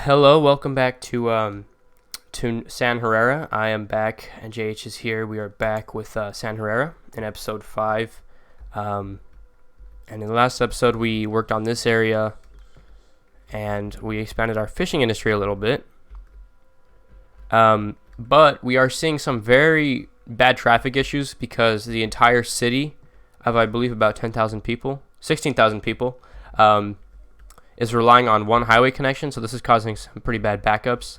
Hello, welcome back to San Herrera. I am back. N.J.H is here. We are back with San Herrera in episode 5. And in the last episode, we worked on this area and we expanded our fishing industry a little bit. But we are seeing some very bad traffic issues because the entire city of, I believe, about 10,000 people, 16,000 people, is relying on one highway connection. So this is causing some pretty bad backups.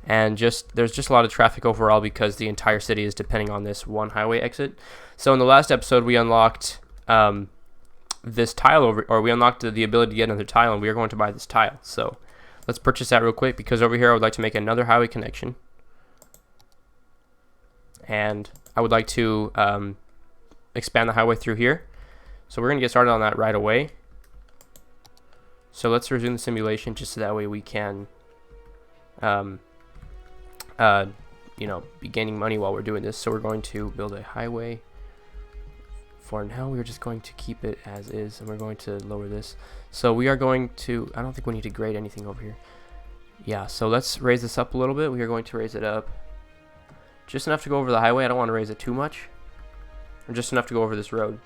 And there's just a lot of traffic overall because the entire city is depending on this one highway exit. So in the last episode, we unlocked this tile we unlocked the ability to get another tile, and we are going to buy this tile. So let's purchase that real quick because over here I would like to make another highway connection. And I would like to expand the highway through here. So we're going to get started on that right away. So let's resume the simulation just so that way we can be gaining money while we're doing this. So we're going to build a highway. For now, we're just going to keep it as is, and we're going to lower this. So we are going to, I don't think we need to grade anything over here. Yeah, so let's raise this up a little bit. We are going to raise it up just enough to go over the highway. I don't want to raise it too much, or just enough to go over this road.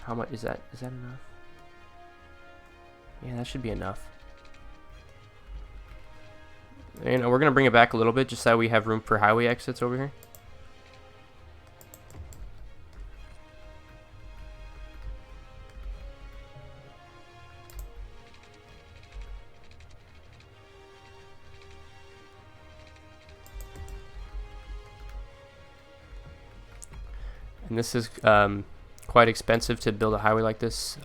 How much is that? Is that enough? Yeah, that should be enough. And we're going to bring it back a little bit just so that we have room for highway exits over here. And this is quite expensive to build a highway like this.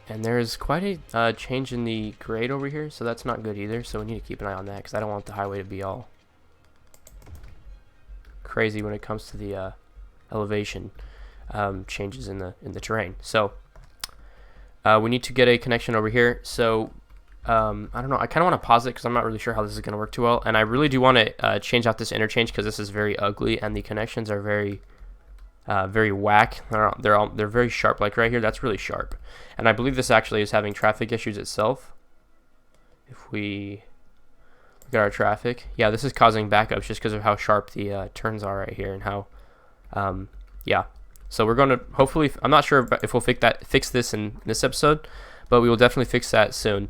And there's quite a change in the grade over here, so that's not good either. So we need to keep an eye on that because I don't want the highway to be all crazy when it comes to the elevation changes in the terrain. So we need to get a connection over here. So I don't know. I kind of want to pause it because I'm not really sure how this is going to work too well. And I really do want to change out this interchange because this is very ugly and the connections are very whack. They're very sharp. Like right here, that's really sharp. And I believe this actually is having traffic issues itself. If we look at our traffic, yeah, this is causing backups just because of how sharp the turns are right here and how, yeah. So we're going to hopefully, I'm not sure if we'll fix this in this episode, but we will definitely fix that soon.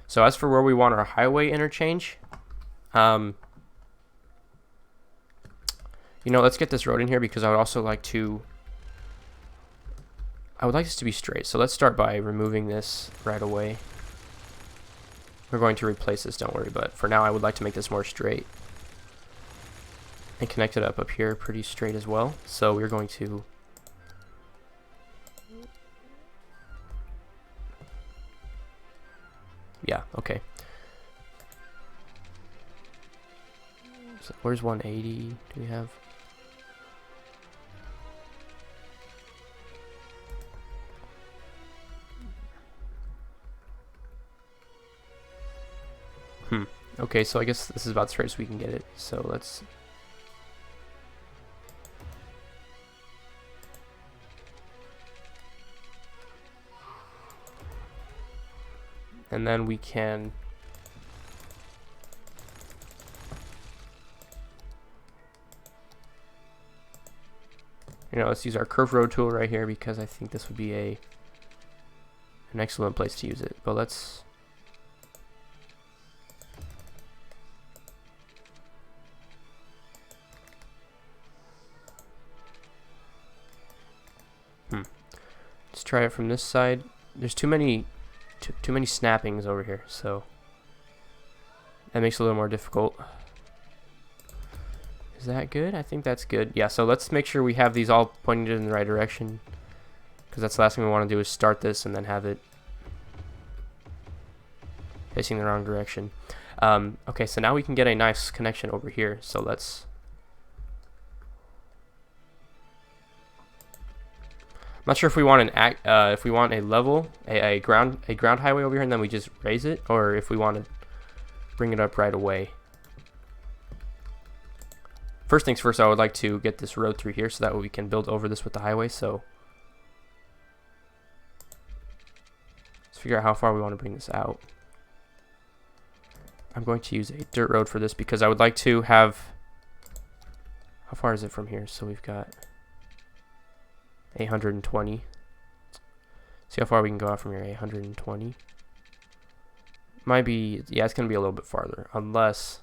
So as for where we want our highway interchange, let's get this road in here because I would also like this to be straight. So let's start by removing this right away. We're going to replace this, don't worry, but for now I would like to make this more straight and connect it up here pretty straight as well. So we're going to okay. So where's 180? Do we have? Okay, so I guess this is about straight as we can get it. So let's. And then we can let's use our curve road tool right here because I think this would be an excellent place to use it. But let's try it from this side. There's too many snappings over here, so that makes it a little more difficult. Is that good? I think that's good. Yeah, so let's make sure we have these all pointed in the right direction because that's the last thing we want to do is start this and then have it facing the wrong direction. Okay, so now we can get a nice connection over here. So let's. I'm not sure if we want a level, a ground highway over here, and then we just raise it, or if we want to bring it up right away. first things first, I would like to get this road through here so that way we can build over this with the highway. So let's figure out how far we want to bring this out. I'm going to use a dirt road for this because I would like to have, how far is it from here? So we've got 820. See how far we can go out from here. 820. Might be, yeah, it's going to be a little bit farther, unless,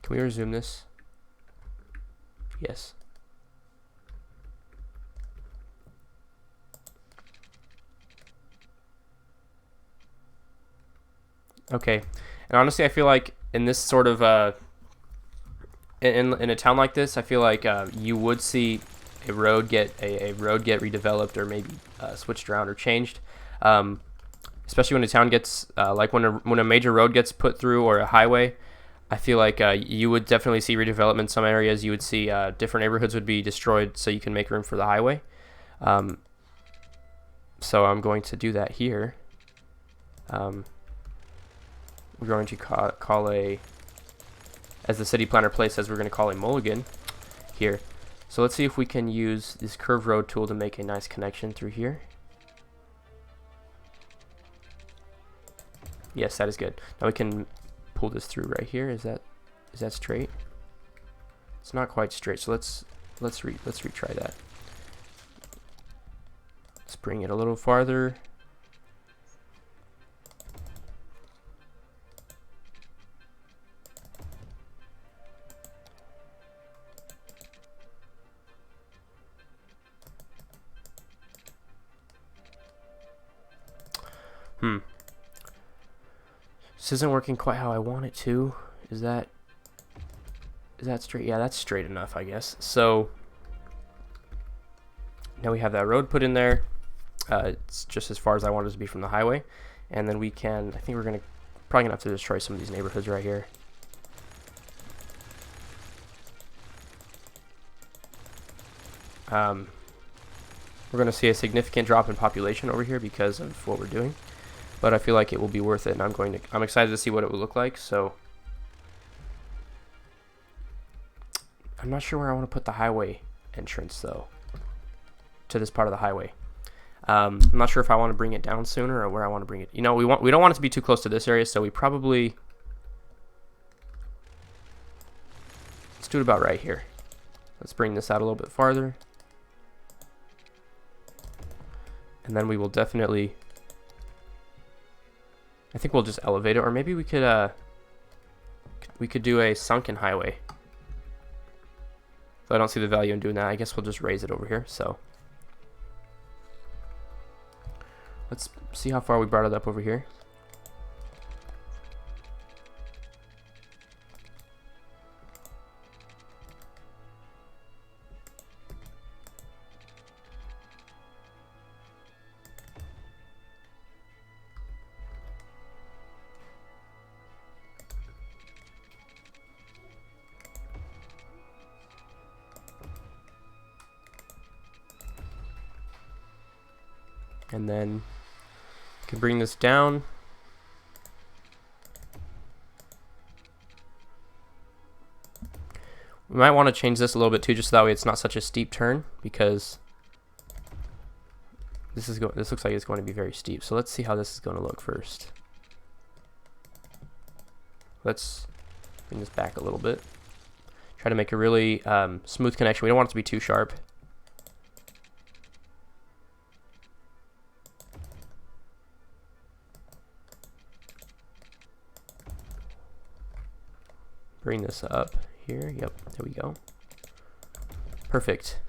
can we resume this? Yes. Okay, and honestly, I feel like in this sort of in a town like this, I feel like you would see a road get redeveloped or maybe switched around or changed, especially when a town gets like when a major road gets put through or a highway. I feel like you would definitely see redevelopment in some areas. You would see different neighborhoods would be destroyed so you can make room for the highway. So I'm going to do that here. We're going to call a, as the city planner place says, we're going to call a mulligan here. So let's see if we can use this curve road tool to make a nice connection through here. Yes, that is good. Now we can pull this through right here. Is that straight? It's not quite straight. So let's retry that. Let's bring it a little farther. This isn't working quite how I want it to. Is that straight? Yeah, that's straight enough, I guess. So now we have that road put in there. It's just as far as I want it to be from the highway. And then we can, I think we're probably gonna have to destroy some of these neighborhoods right here. We're gonna see a significant drop in population over here because of what we're doing. But I feel like it will be worth it, and I'm excited to see what it will look like. So I'm not sure where I want to put the highway entrance though, to this part of the highway. I'm not sure if I want to bring it down sooner or where I want to bring it. You know, we don't want it to be too close to this area, so we probably, let's do it about right here. Let's bring this out a little bit farther, and then we will definitely, I think we'll just elevate it, or maybe we could do a sunken highway. So I don't see the value in doing that. I guess we'll just raise it over here. So let's see how far we brought it up over here. And then you can bring this down. We might want to change this a little bit too, just so that way it's not such a steep turn, because this looks like it's going to be very steep. So let's see how this is going to look first. Let's bring this back a little bit. Try to make a really smooth connection. We don't want it to be too sharp. Bring this up here. Yep, there we go. Perfect.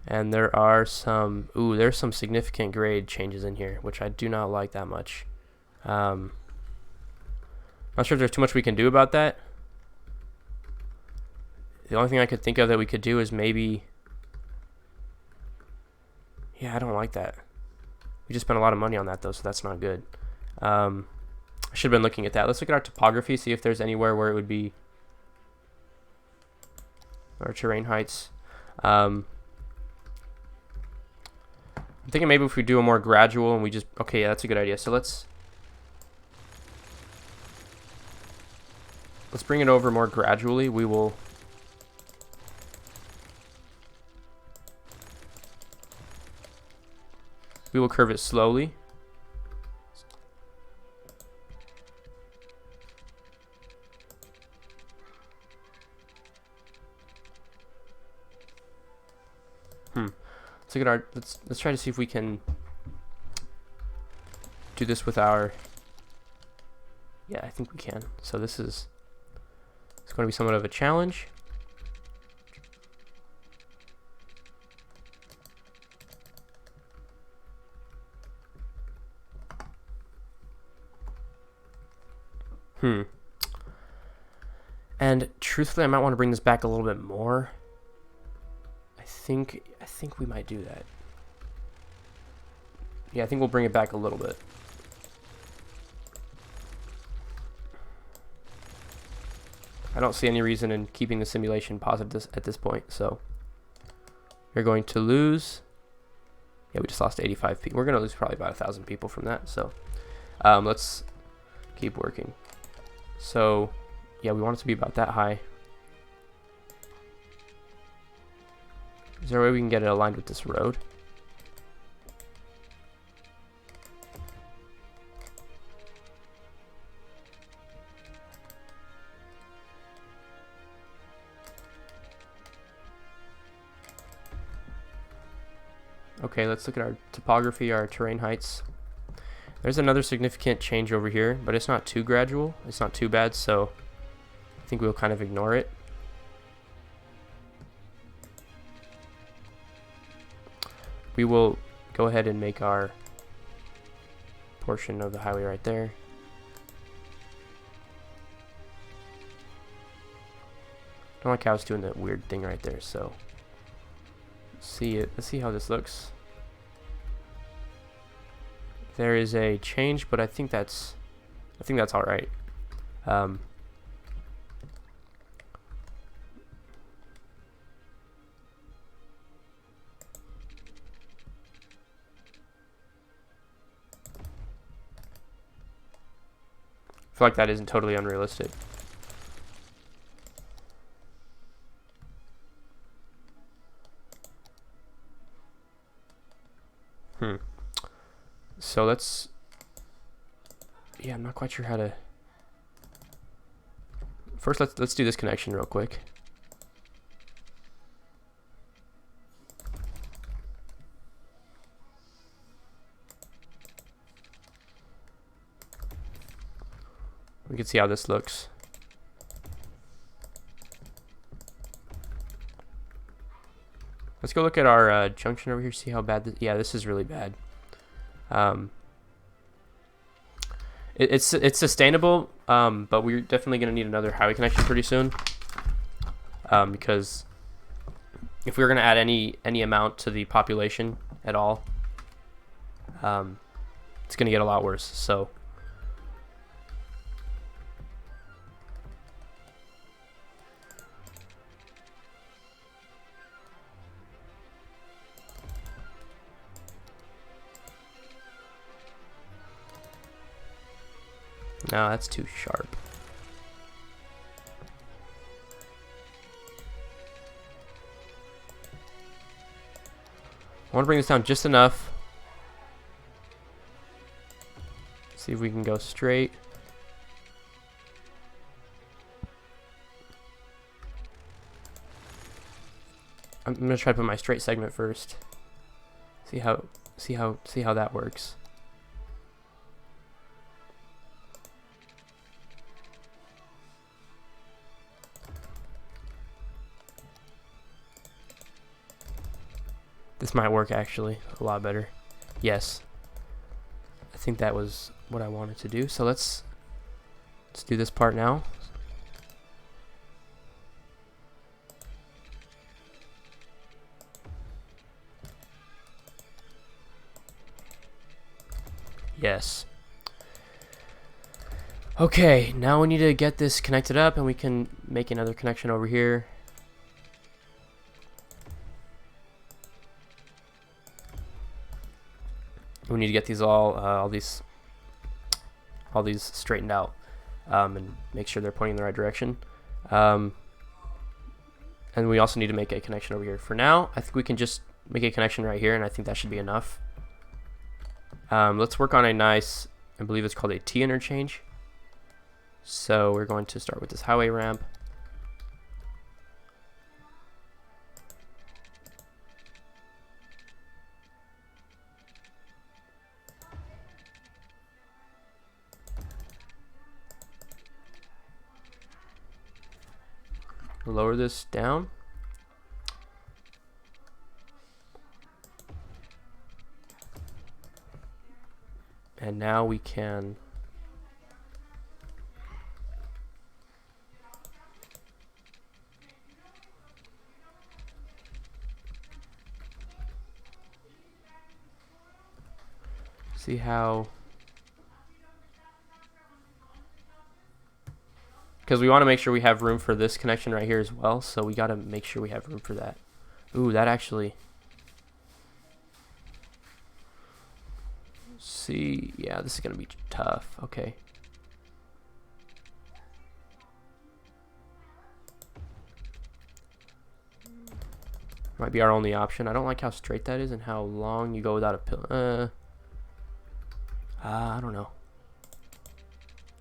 And there are some, there's some significant grade changes in here, which I do not like that much. Not sure if there's too much we can do about that. The only thing I could think of that we could do is maybe, yeah, I don't like that. We just spent a lot of money on that though, so that's not good. I should have been looking at that. Let's look at our topography, see if there's anywhere where it would be, our terrain heights. I'm thinking maybe if we do a more gradual and we just... Okay, yeah, that's a good idea. So let's bring it over more gradually. We will... curve it slowly. Let's look at our... Let's try to see if we can do this with our... Yeah, I think we can. So this is... It's going to be somewhat of a challenge. And truthfully, I might want to bring this back a little bit more. I think we might do that. Yeah, I think we'll bring it back a little bit. I don't see any reason in keeping the simulation positive at this point, so we're going to lose. Yeah, we just lost 85 people. We're going to lose probably about 1,000 people from that, so let's keep working. So, yeah, we want it to be about that high. Is there a way we can get it aligned with this road? Okay, let's look at our topography, our terrain heights. There's another significant change over here, but it's not too gradual. It's not too bad, so I think we'll kind of ignore it. We will go ahead and make our portion of the highway right there. Don't like how I was doing that weird thing right there, so let's see how this looks. There is a change, but I think that's all right. I feel like that isn't totally unrealistic. So let's... Yeah, I'm not quite sure how to... First, let's do this connection real quick. We can see how this looks. Let's go look at our junction over here, see how bad this... Yeah, this is really bad. It's sustainable, but we're definitely going to need another highway connection pretty soon. Because if we were going to add any amount to the population at all, it's going to get a lot worse. So no, that's too sharp. I want to bring this down just enough. See if we can go straight. I'm gonna try to put my straight segment first. See how that works. This might work actually a lot better. Yes. I think that was what I wanted to do. So let's do this part now. Yes. Okay, now we need to get this connected up and we can make another connection over here. We need to get these all these straightened out, and make sure they're pointing in the right direction. And we also need to make a connection over here. For now, I think we can just make a connection right here, and I think that should be enough. Let's work on a nice, I believe it's called a T interchange. So we're going to start with this highway ramp. Lower this down. And now we can see how, because we want to make sure we have room for this connection right here as well, so we got to make sure we have room for that. Ooh, that actually, see, yeah, this is going to be tough. Okay. Might be our only option. I don't like how straight that is and how long you go without a pillar. I don't know.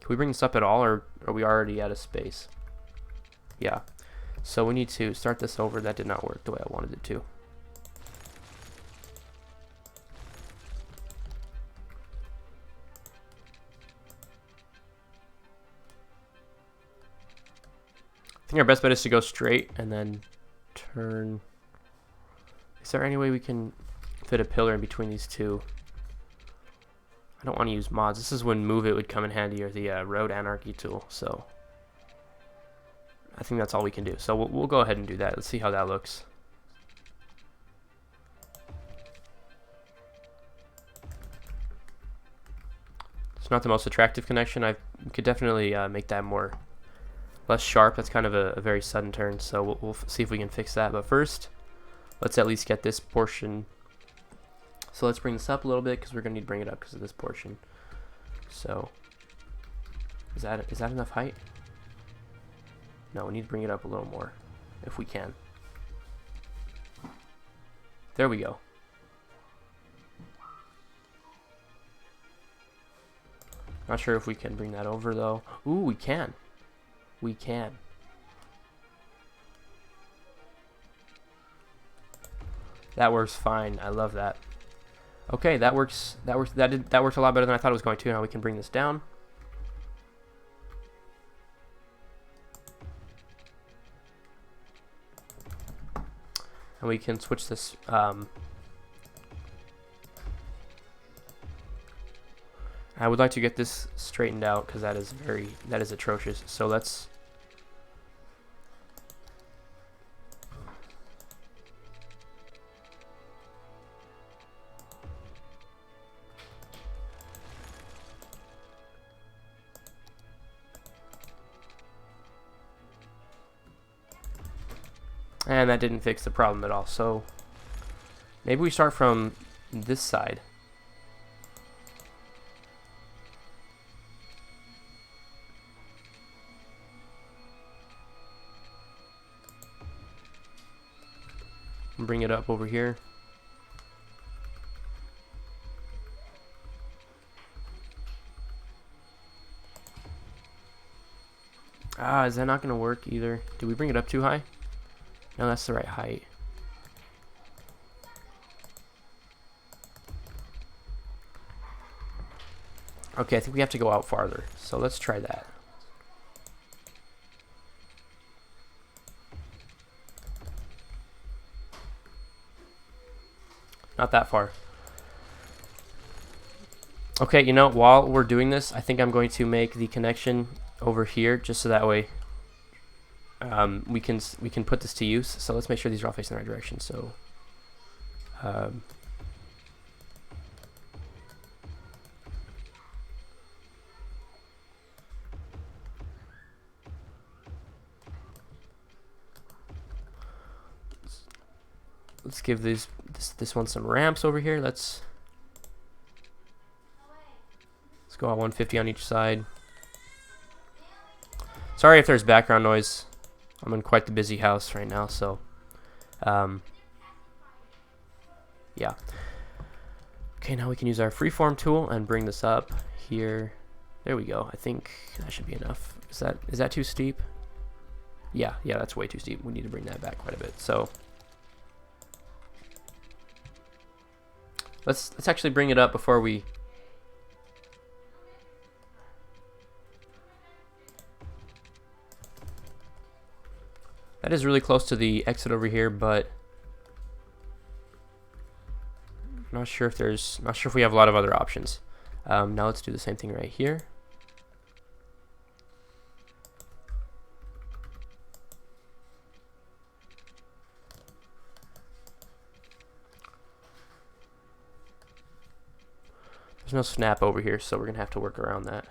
Can we bring this up at all, or are we already out of space? Yeah. So we need to start this over. That did not work the way I wanted it to. I think our best bet is to go straight and then turn. Is there any way we can fit a pillar in between these two? I don't want to use mods. This is when Move It would come in handy, or the Road Anarchy tool. So I think that's all we can do. So we'll go ahead and do that. Let's see how that looks. It's not the most attractive connection. I could definitely make that less sharp. That's kind of a very sudden turn. So we'll see if we can fix that. But first, let's at least get this portion. So let's bring this up a little bit, because we're going to need to bring it up because of this portion. So is that enough height? No, we need to bring it up a little more if we can. There we go. Not sure if we can bring that over though. Ooh, we can. We can. That works fine. I love that. Okay, that works. That works a lot better than I thought it was going to. Now we can bring this down. And we can switch this. I would like to get this straightened out, because that is atrocious. So let's. And that didn't fix the problem at all. So maybe we start from this side. And bring it up over here. Is that not going to work either? Did we bring it up too high? No, that's the right height. Okay, I think we have to go out farther. So let's try that. Not that far. Okay, you know, while we're doing this, I think I'm going to make the connection over here, just so that way we can put this to use. So let's make sure these are all facing the right direction. So let's give this one some ramps over here. Let's go out 150 on each side. Sorry if there's background noise. I'm in quite the busy house right now, so yeah. Okay, now we can use our freeform tool and bring this up here. There we go. I think that should be enough. Is that too steep? Yeah, that's way too steep. We need to bring that back quite a bit. So let's actually bring it up before we. That is really close to the exit over here, but not sure if we have a lot of other options. Now let's do the same thing right here. There's no snap over here, so we're gonna have to work around that.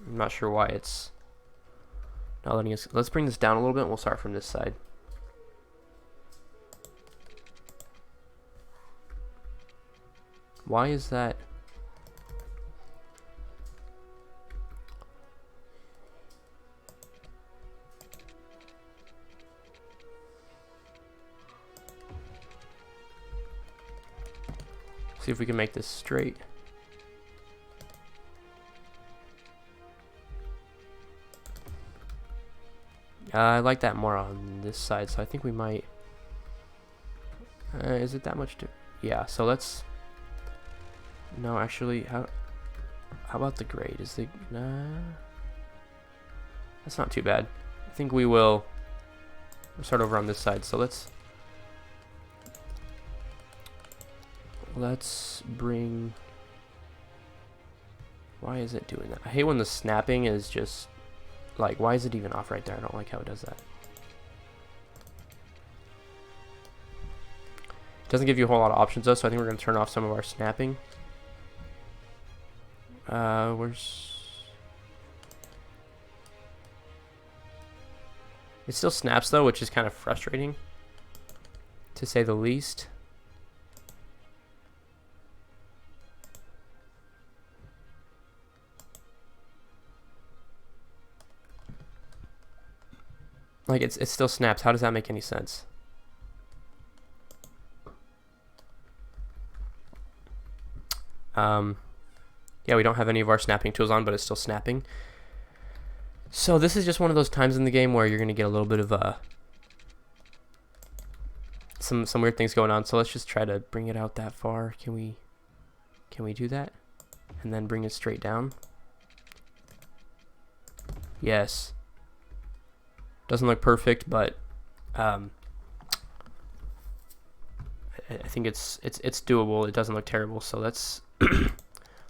I'm not sure why it's not letting us. Let's bring this down a little bit and we'll start from this side. Why is that? See if we can make this straight. I like that more on this side, so I think we might. Is it that much? Yeah. So let's. No, actually, how about the grade? Is the that's not too bad. I think we'll start over on this side. So let's bring. Why is it doing that? I hate when the snapping is just. Like, why is it even off right there? I don't like how it does that. It doesn't give you a whole lot of options though, so I think we're going to turn off some of our snapping. It still snaps though, which is kind of frustrating, to say the least. Like it still snaps. How does that make any sense? Yeah, we don't have any of our snapping tools on, but it's still snapping. So this is just one of those times in the game where you're gonna get a little bit of some weird things going on. So let's just try to bring it out that far. Can we do that? And then bring it straight down. Yes. Doesn't look perfect, but I think it's doable. It doesn't look terrible. So let's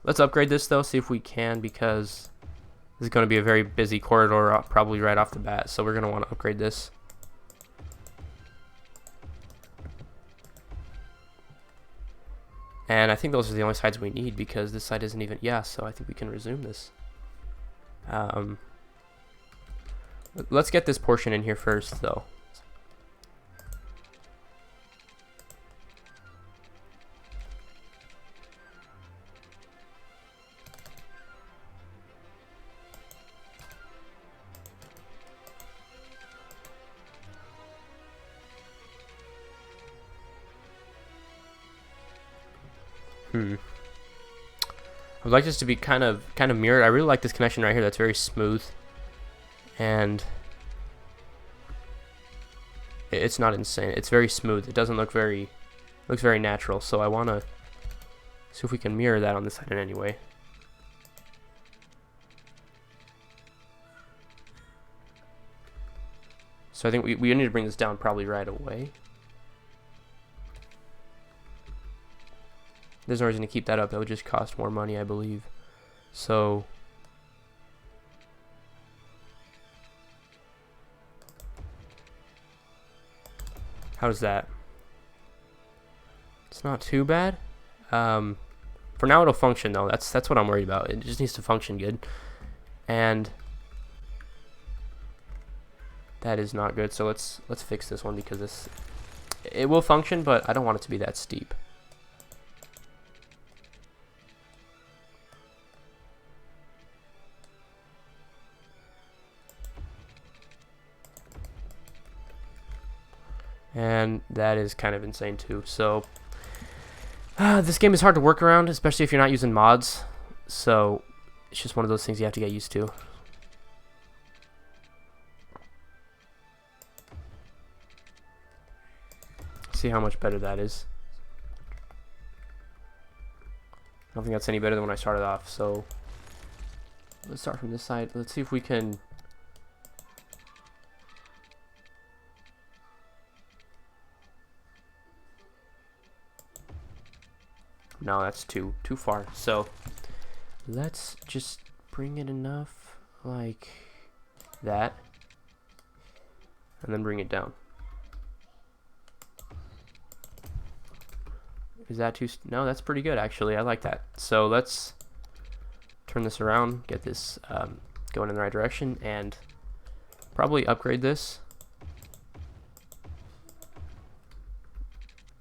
let's upgrade this though, see if we can, because this is going to be a very busy corridor probably right off the bat. So we're going to want to upgrade this. And I think those are the only sides we need, because this side isn't even. Yeah, so I think we can resume this. Let's get this portion in here first, though. I'd like this to be kind of mirrored. I really like this connection right here. That's very smooth, and it's not insane. It's very smooth. It doesn't look very, looks very natural. So I want to see if we can mirror that on this side in any way. So I think we need to bring this down probably right away. There's no reason to keep that up. That would just cost more money, I believe. So how's that? It's not too bad. For now it'll function though. That's what I'm worried about. It just needs to function good. And that is not good. So let's fix this one, because this it will function, but I don't want it to be that steep. And that is kind of insane too. So this game is hard to work around, especially if you're not using mods. So it's just one of those things you have to get used to. See how much better that is. I don't think that's any better than when I started off. So let's start from this side. Let's see if we can. No, that's too far. So let's just bring it enough like that, and then bring it down. Is that too? No, that's pretty good actually. I like that. So let's turn this around, get this going in the right direction, and probably upgrade this.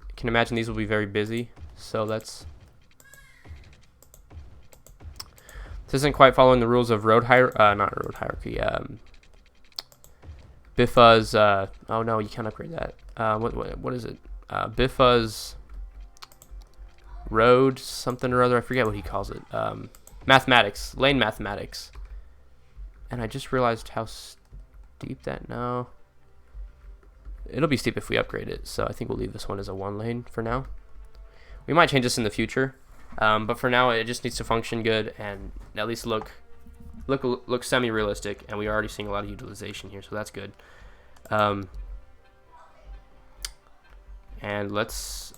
I can imagine these will be very busy. So let's. This isn't quite following the rules of not road hierarchy. Biffa's. Oh no, you can't upgrade that. What is it? Biffa's road something or other. I forget what he calls it. Mathematics, lane mathematics. And I just realized how steep that. No. It'll be steep if we upgrade it. So I think we'll leave this one as a 1 lane for now. We might change this in the future, but for now it just needs to function good and at least look semi-realistic. And we are already seeing a lot of utilization here, so that's good. And let's,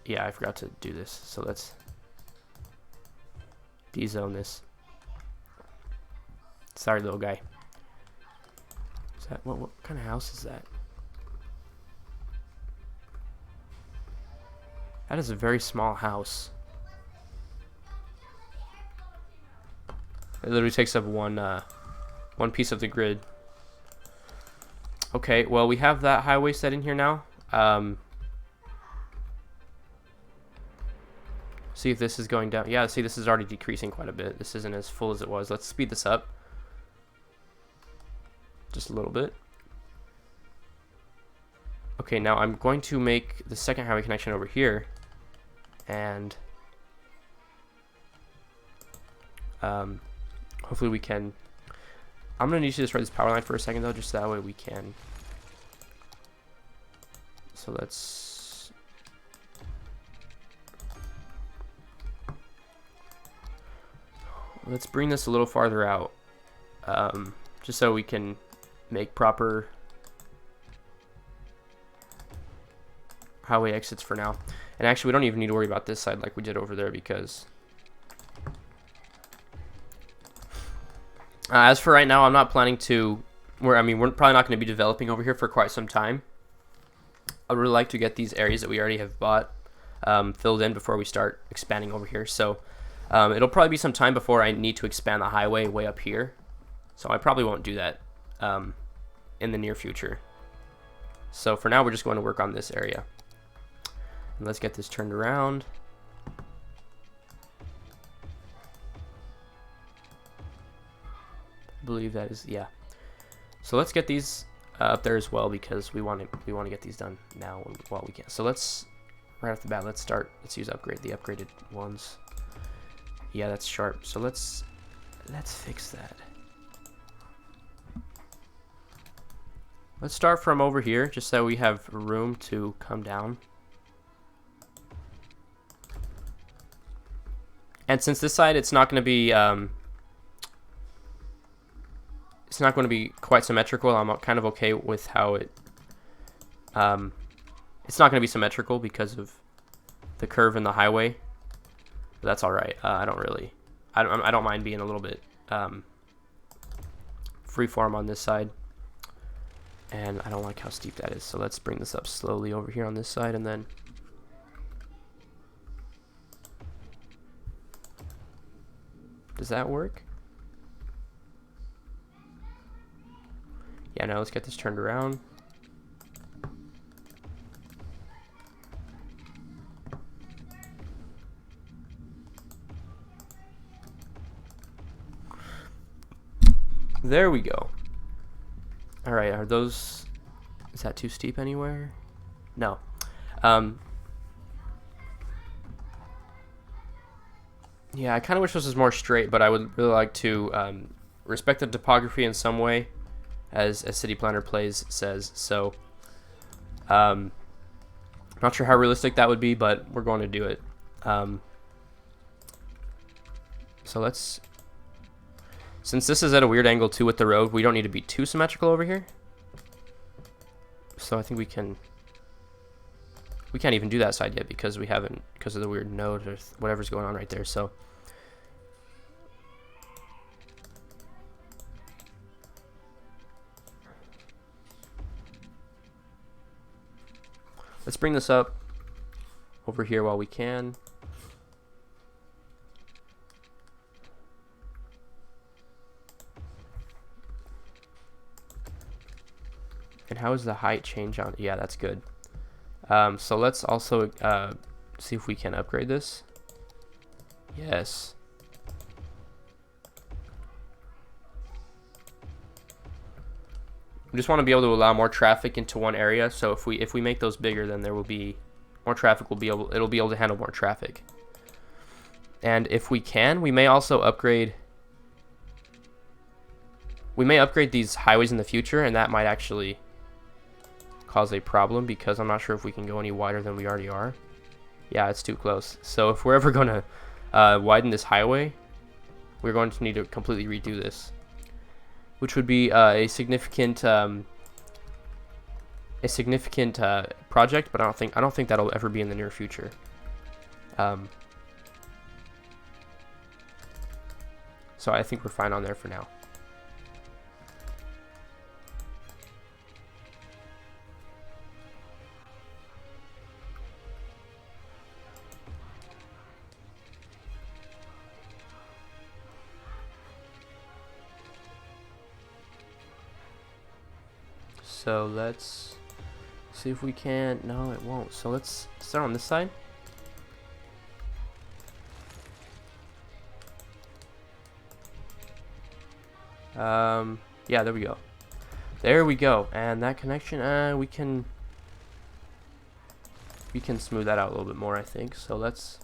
yeah, I forgot to do this, so let's de-zone this. Sorry, little guy. Is that what kind of house is that? That is a very small house. It literally takes up one piece of the grid. Okay, well we have that highway set in here now. See if this is going down. Yeah, see this is already decreasing quite a bit. This isn't as full as it was. Let's speed this up. Just a little bit. Okay, now I'm going to make the second highway connection over here. And hopefully we can. I'm gonna need to destroy this power line for a second though, just so that way we can. So let's bring this a little farther out, just so we can make proper highway exits for now. And actually, we don't even need to worry about this side like we did over there, because as for right now, I'm not planning to. We're probably not going to be developing over here for quite some time. I would really like to get these areas that we already have bought filled in before we start expanding over here. So it'll probably be some time before I need to expand the highway way up here. So I probably won't do that in the near future. So for now, we're just going to work on this area. And let's get this turned around. I believe that is, yeah. So let's get these up there as well, because we want to get these done now while we can. So let's right off the bat, let's use the upgraded ones. Yeah, that's sharp. So let's fix that. Let's start from over here, just so we have room to come down. And since this side, it's not going to be quite symmetrical. I'm kind of okay with how it. It's not going to be symmetrical because of the curve in the highway. But that's all right. I don't mind being a little bit freeform on this side. And I don't like how steep that is. So let's bring this up slowly over here on this side, and then. Does that work? Yeah, now let's get this turned around. There we go. All right, are those... Is that too steep anywhere? No. Yeah, I kind of wish this was more straight, but I would really like to respect the topography in some way, as City Planner Plays says. So, not sure how realistic that would be, but we're going to do it. So let's... Since this is at a weird angle too with the road, we don't need to be too symmetrical over here. So I think we can... We can't even do that side yet because we haven't, because of the weird node or whatever's going on right there. So let's bring this up over here while we can. And how is the height change on? Yeah, that's good. So let's also see if we can upgrade this. Yes. We just want to be able to allow more traffic into one area. So if we make those bigger, then there will be more traffic. It'll be able to handle more traffic. And if we can, we may also upgrade. We may upgrade these highways in the future, and that might actually cause a problem because I'm not sure if we can go any wider than we already are. Yeah, it's too close. So if we're ever going to widen this highway, we're going to need to completely redo this, which would be a significant project. But I don't think that'll ever be in the near future. So I think we're fine on there for now. So let's see if we can. No, it won't. So let's start on this side. Yeah, there we go. There we go. And that connection, we can smooth that out a little bit more, I think. So that's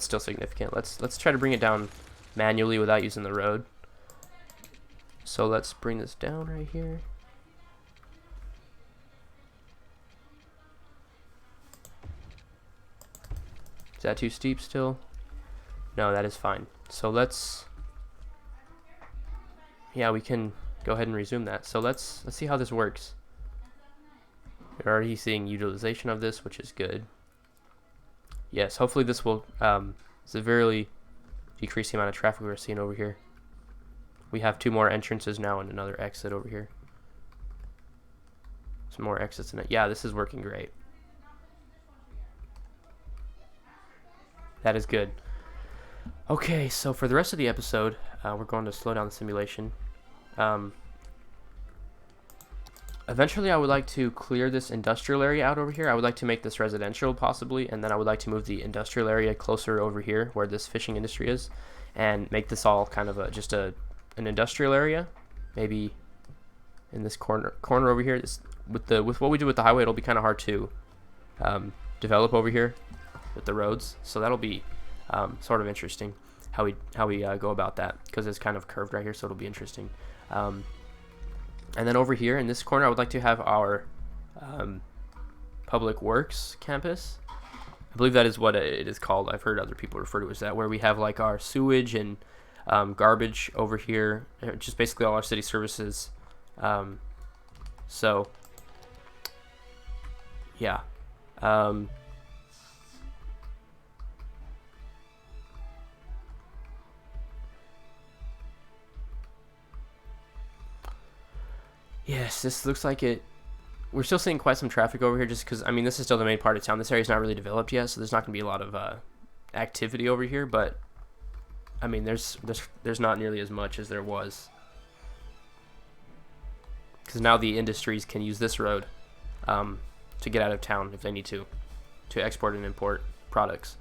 still significant. Let's try to bring it down manually without using the road. So let's bring this down right here. Is that too steep still? No, that is fine. So let's, yeah, we can go ahead and resume that. So let's see how this works. We're already seeing utilization of this, which is good. Yes, hopefully this will severely decrease the amount of traffic we're seeing over here. We have 2 more entrances now and another exit over here. Some more exits in it. Yeah, this is working great. That is good. Okay, so for the rest of the episode, we're going to slow down the simulation. Eventually, I would like to clear this industrial area out over here. I would like to make this residential possibly, and then I would like to move the industrial area closer over here where this fishing industry is, and make this all kind of an industrial area, maybe in this corner over here. This, with what we do with the highway, it'll be kind of hard to develop over here with the roads. So that'll be sort of interesting how we go about that, because it's kind of curved right here. So it'll be interesting. And then over here in this corner, I would like to have our public works campus. I believe that is what it is called. I've heard other people refer to it as that, where we have like our sewage and garbage over here, just basically all our city services. So yeah, yes, this looks like it. We're still seeing quite some traffic over here, just because, I mean, this is still the main part of town. This area's not really developed yet, so there's not going to be a lot of activity over here, but I mean, there's not nearly as much as there was, because now the industries can use this road to get out of town if they need to export and import products.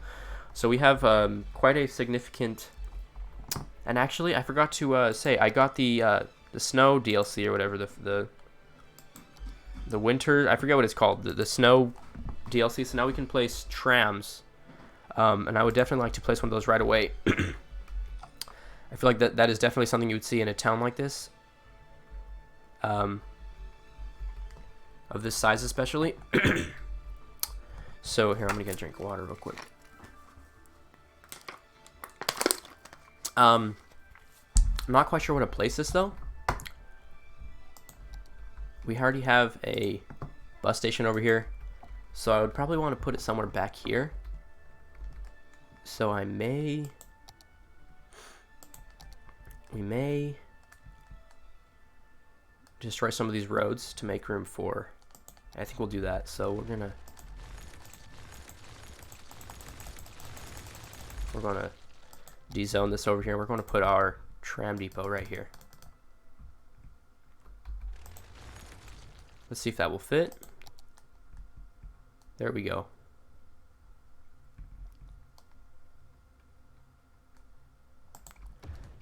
So we have quite a significant And actually, I forgot to say, I got the snow DLC or whatever, the winter, I forget what it's called, the snow DLC. So now we can place trams, and I would definitely like to place one of those right away. I feel like that is definitely something you would see in a town like this, of this size especially. So here, I'm gonna get a drink of water real quick. I'm not quite sure where to place this though. We already have a bus station over here, so I would probably want to put it somewhere back here. So we may destroy some of these roads to make room for, I think we'll do that. So we're gonna de-zone this over here. We're gonna put our tram depot right here. Let's see if that will fit. There we go.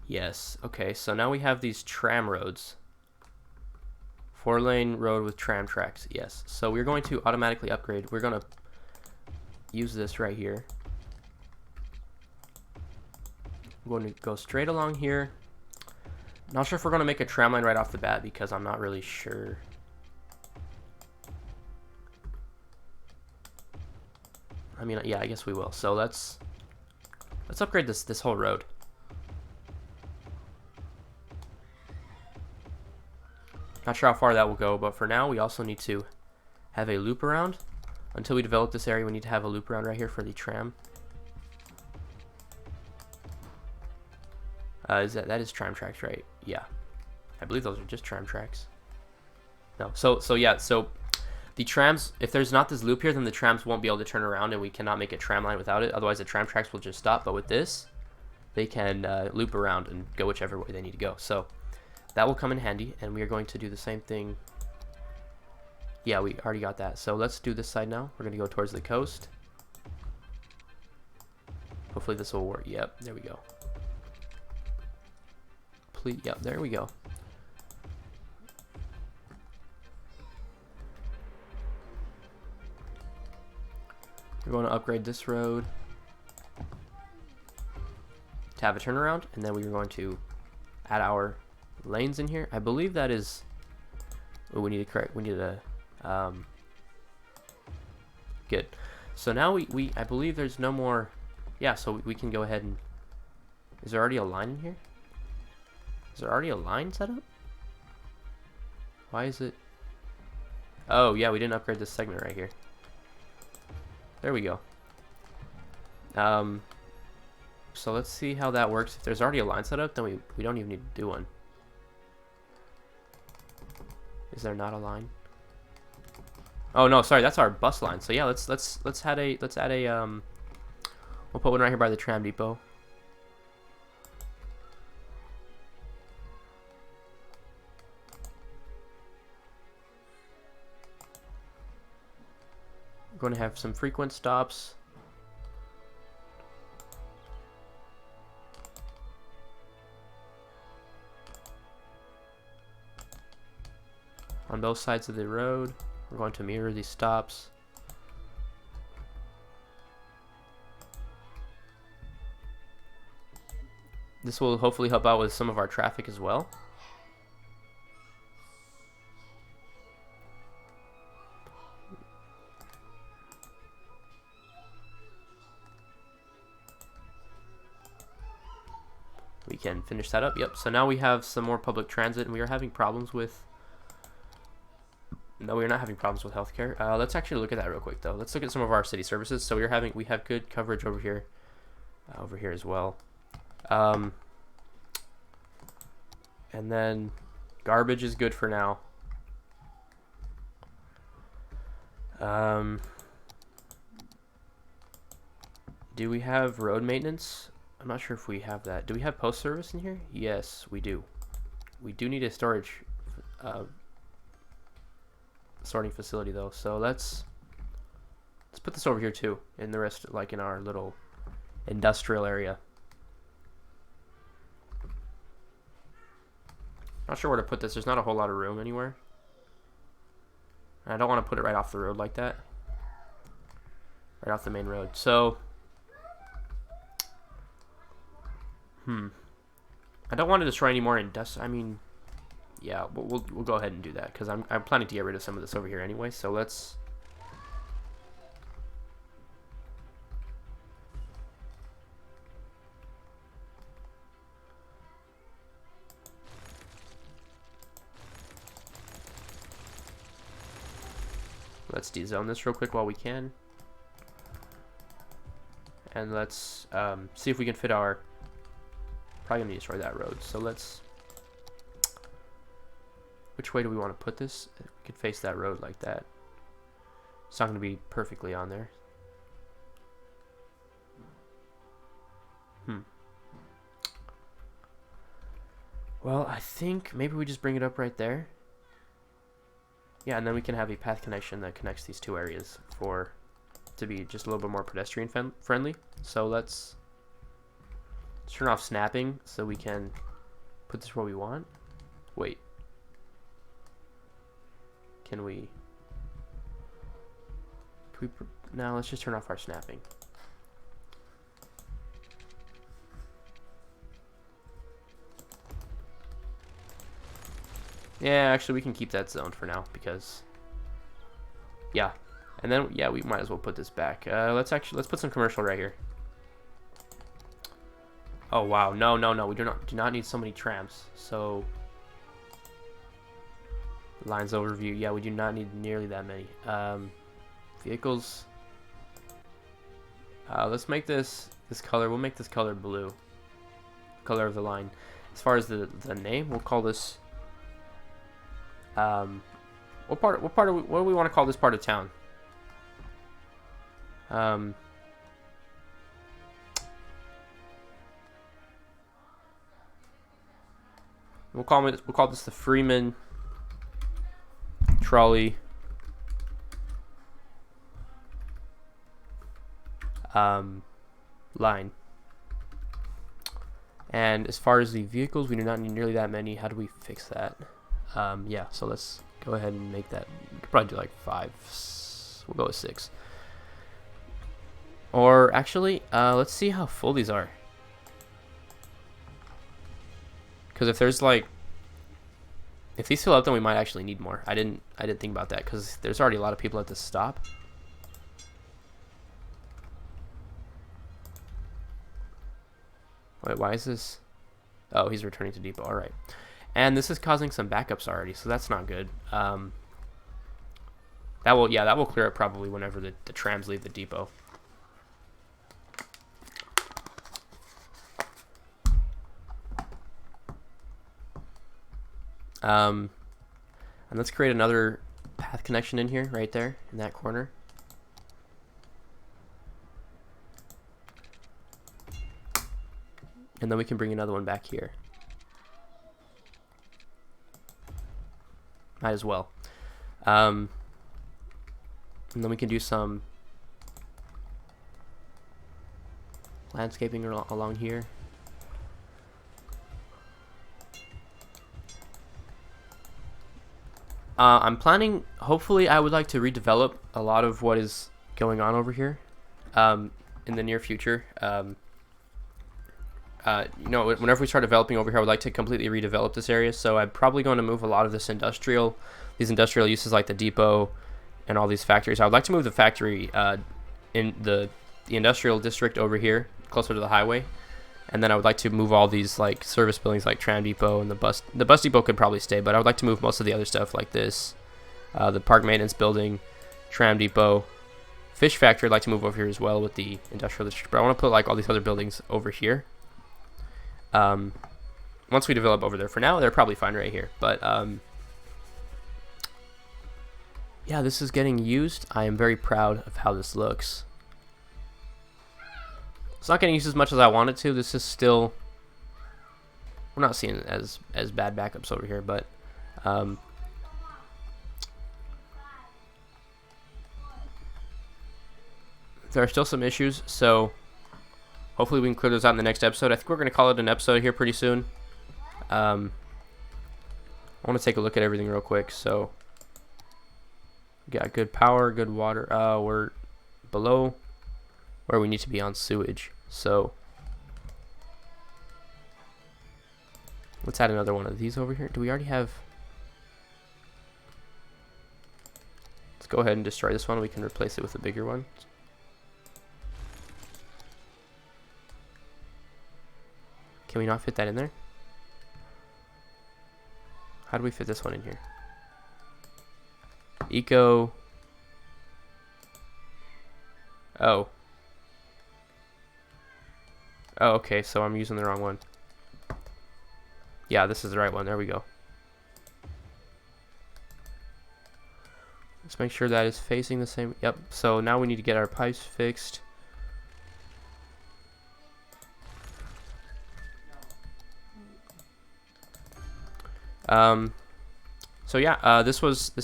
Yes, okay, so now we have these tram roads. 4-lane road with tram tracks, yes. So we're going to automatically upgrade. We're gonna use this right here. I'm going to go straight along here. Not sure if we're gonna make a tram line right off the bat because I'm not really sure. I mean, yeah, I guess we will. So let's upgrade this whole road. Not sure how far that will go, but for now we also need to have a loop around. Until we develop this area, we need to have a loop around right here for the tram. That is tram tracks, right? Yeah, I believe those are just tram tracks. No, so yeah, so the trams, if there's not this loop here, then the trams won't be able to turn around, and we cannot make a tram line without it. Otherwise, the tram tracks will just stop. But with this, they can loop around and go whichever way they need to go. So that will come in handy, and we are going to do the same thing. Yeah, we already got that. So let's do this side now. We're going to go towards the coast. Hopefully this will work. Yep, there we go. Please, yep, there we go. We're going to upgrade this road to have a turnaround, and then we're going to add our lanes in here. I believe that is what we need to correct. We need to good. So now I believe there's no more. Yeah, so we can go ahead and, is there already a line in here? Is there already a line set up? Why is it? Oh yeah, we didn't upgrade this segment right here. There we go. So let's see how that works. If there's already a line set up, then we don't even need to do one. Is there not a line? Oh no, sorry, that's our bus line. So yeah, let's add a we'll put one right here by the tram depot. We're going to have some frequent stops. On both sides of the road. We're going to mirror these stops. This will hopefully help out with some of our traffic as well. We can finish that up. Yep. So now we have some more public transit, and we are having problems with. No, we're not having problems with healthcare. Let's actually look at that real quick, though. Let's look at some of our city services. So we have good coverage over here as well. And then garbage is good for now. Do we have road maintenance? I'm not sure if we have that. Do we have post service in here? Yes, we do. We do need a storage sorting facility though. So let's put this over here too, in the rest, like in our little industrial area. Not sure where to put this. There's not a whole lot of room anywhere. I don't want to put it right off the road like that. Right off the main road. So, I don't want to destroy any more industrial. I mean, yeah, we'll go ahead and do that because I'm planning to get rid of some of this over here anyway. So let's. Let's dezone this real quick while we can. And let's see if we can fit our... Probably going to destroy that road. So let's... Which way do we want to put this? We could face that road like that. It's not going to be perfectly on there. Well, I think maybe we just bring it up right there. Yeah, and then we can have a path connection that connects these two areas to be just a little bit more pedestrian friendly. So let's turn off snapping so we can put this where we want. Wait. Can we now let's just turn off our snapping. Yeah, actually we can keep that zone for now because yeah. And then yeah, we might as well put this back. Let's put some commercial right here. Oh wow, no, we do not need so many trams. So lines overview, yeah, we do not need nearly that many. Vehicles. Let's make this color. We'll make this color blue. Color of the line. As far as the name, we'll call this. What do we want to call this part of town? We'll call this the Freeman Trolley line. And as far as the vehicles, we do not need nearly that many. How do we fix that? Yeah, so let's go ahead and make that. We could probably do like 5. We'll go with 6. Or actually, let's see how full these are. Because if there's like, if these fill up, then we might actually need more. I didn't think about that because there's already a lot of people at this stop. Wait, why is this? Oh, he's returning to depot. All right. And this is causing some backups already, so that's not good. That will clear up probably whenever the trams leave the depot. And let's create another path connection in here, right there in that corner. And then we can bring another one back here. Might as well. And then we can do some landscaping along here. I'm planning, hopefully I would like to redevelop a lot of what is going on over here in the near future. You know, whenever we start developing over here, I would like to completely redevelop this area. So I'm probably going to move a lot of these industrial uses like the depot and all these factories. I would like to move the factory in the industrial district over here, closer to the highway. And then I would like to move all these like service buildings like tram depot and the bus depot could probably stay, but I would like to move most of the other stuff like this, the park maintenance building, tram depot, fish factory. I'd like to move over here as well with the industrial district, but I want to put like all these other buildings over here. Once we develop over there, for now they're probably fine right here, but yeah, this is getting used. I am very proud of how this looks. It's not getting used as much as I want it to. This is still, we're not seeing as bad backups over here, but there are still some issues, so hopefully we can clear those out in the next episode. I think we're going to call it an episode here pretty soon. And I want to take a look at everything real quick. So we got good power, good water. We're below where we need to be on sewage. So let's add another one of these over here. Do we already have? Let's go ahead and destroy this one. We can replace it with a bigger one. Can we not fit that in there? How do we fit this one in here? Eco. Oh. Oh, okay, so I'm using the wrong one. Yeah, this is the right one. There we go. Let's make sure that is facing the same. Yep, so now we need to get our pipes fixed. So yeah, this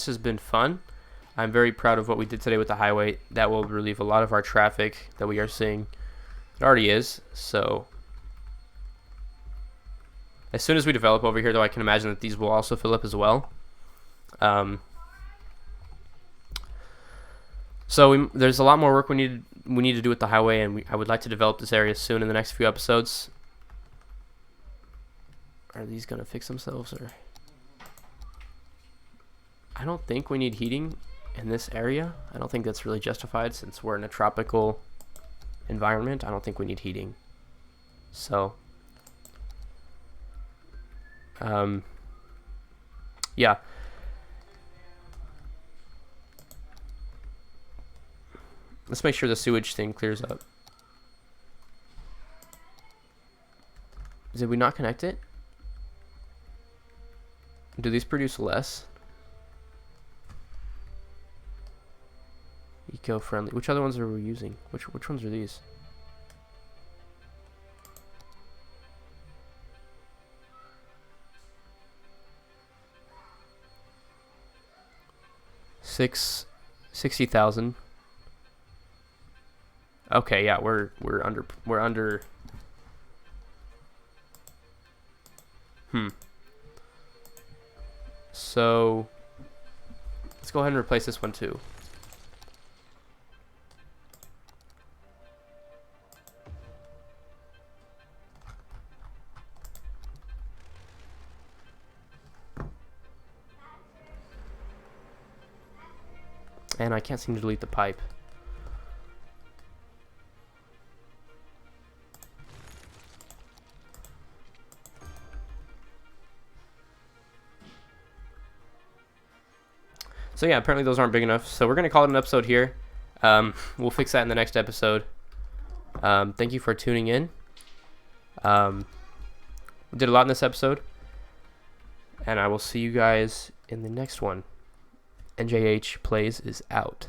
has been fun. I'm very proud of what we did today with the highway. That will relieve a lot of our traffic that we are seeing. It already is. So as soon as we develop over here, though, I can imagine that these will also fill up as well. So there's a lot more work we need to do with the highway, and I would like to develop this area soon in the next few episodes. Are these gonna fix themselves, or? I don't think we need heating in this area. I don't think that's really justified since we're in a tropical environment. I don't think we need heating. So, yeah. Let's make sure the sewage thing clears up. Did we not connect it? Do these produce less? Eco-friendly. Which other ones are we using? Which ones are these? $60,000. Okay, yeah, we're under. So let's go ahead and replace this one too. And I can't seem to delete the pipe. So yeah, apparently those aren't big enough. So we're going to call it an episode here. We'll fix that in the next episode. Thank you for tuning in. We did a lot in this episode. And I will see you guys in the next one. N.J.H. Plays is out.